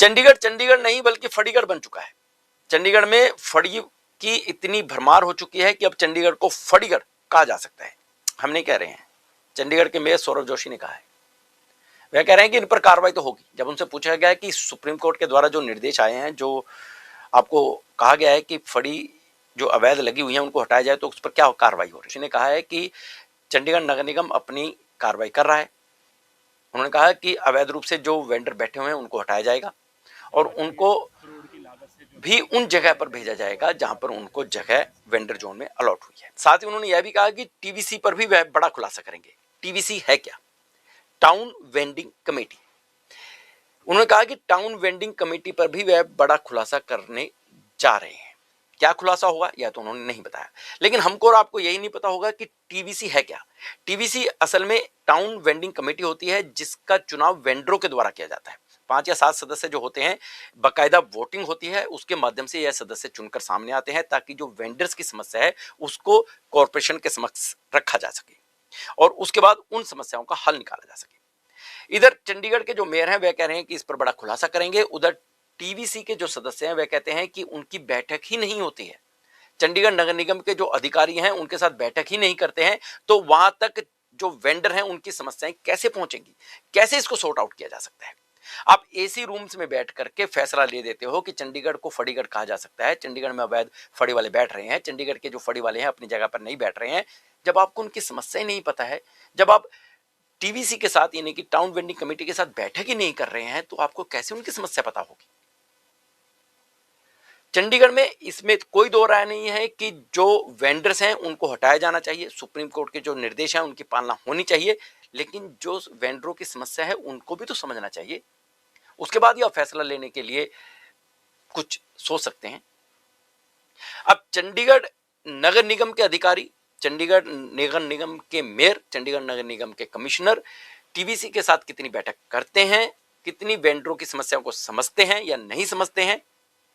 चंडीगढ़ चंडीगढ़ नहीं बल्कि फड़ीगढ़ बन चुका है। चंडीगढ़ में फड़ी की इतनी भरमार हो चुकी है कि अब चंडीगढ़ को फड़ीगढ़ कहा जा सकता है। हम नहीं कह रहे हैं, चंडीगढ़ के मेयर सौरभ जोशी ने कहा है। वह कह रहे हैं कि इन पर कार्रवाई तो होगी। जब उनसे पूछा गया कि सुप्रीम कोर्ट के द्वारा जो निर्देश आए हैं, जो आपको कहा गया है कि फड़ी जो अवैध लगी हुई है उनको हटाया जाए, तो उस पर क्या कार्रवाई हो रही है। उन्होंने कहा है कि चंडीगढ़ नगर निगम अपनी कार्रवाई कर रहा है। उन्होंने कहा कि अवैध रूप से जो वेंडर बैठे हुए हैं उनको हटाया जाएगा और उनको भी उन जगह पर भेजा जाएगा जहां पर उनको जगह वेंडर जोन में अलॉट हुई है। साथ ही उन्होंने यह भी कहा कि टीवीसी पर भी वह बड़ा खुलासा करेंगे। टीवीसी है क्या? Town vending committee. उन्होंने कहा कि टाउन वेंडिंग कमेटी पर भी वह बड़ा खुलासा करने जा रहे हैं। क्या खुलासा होगा यह तो उन्होंने नहीं बताया, लेकिन हमको और आपको यही नहीं पता होगा कि टीवीसी है क्या। टीवीसी असल में टाउन वेंडिंग कमेटी होती है जिसका चुनाव वेंडरों के द्वारा किया जाता है। 5 या 7 सदस्य जो होते हैं, बाकायदा वोटिंग होती है, उसके माध्यम से यह सदस्य चुनकर सामने आते हैं ताकि जो वेंडर्स की समस्या है उसको कॉरपोरेशन के समक्ष रखा जा सके और उसके बाद उन समस्याओं का हल निकाला जा सके। इधर चंडीगढ़ के जो मेयर हैं वह कह रहे हैं कि इस पर बड़ा खुलासा करेंगे। उधर टीवीसी के जो सदस्य हैं वह कहते हैं कि उनकी बैठक ही नहीं होती है। चंडीगढ़ नगर निगम के जो अधिकारी हैं उनके साथ बैठक ही नहीं करते हैं, तो वहां तक जो वेंडर हैं उनकी समस्याएं कैसे पहुंचेंगी, कैसे इसको सॉर्ट आउट किया जा सकता है। आप एसी रूम्स में बैठ करके फैसला ले देते हो कि चंडीगढ़ को फड़ीगढ़ कहा जा सकता है, चंडीगढ़ में अवैध फड़ी वाले बैठ रहे हैं, चंडीगढ़ के जो फड़ी वाले हैं अपनी जगह पर नहीं बैठ रहे हैं। जब आपको उनकी समस्या ही नहीं पता है, जब आप टीवीसी के साथ यानी कि टाउन वेंडिंग कमेटी के साथ बैठक ही नहीं कर रहे हैं, तो आपको कैसे उनकी समस्या पता होगी। चंडीगढ़ में इसमें कोई दो राय नहीं है कि जो वेंडर्स हैं उनको हटाया जाना चाहिए। सुप्रीम कोर्ट के जो निर्देश हैं उनकी पालना होनी चाहिए, लेकिन जो वेंडरों की समस्या है उनको भी तो समझना चाहिए। उसके बाद ही आप फैसला लेने के लिए कुछ सोच सकते हैं। अब चंडीगढ़ नगर निगम के अधिकारी, चंडीगढ़ नगर निगम के मेयर, चंडीगढ़ नगर निगम के कमिश्नर टीवीसी के साथ कितनी बैठक करते हैं, कितनी वेंडरों की समस्याओं को समझते हैं या नहीं समझते हैं,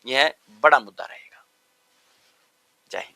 यह बड़ा मुद्दा रहेगा। जय हिंद।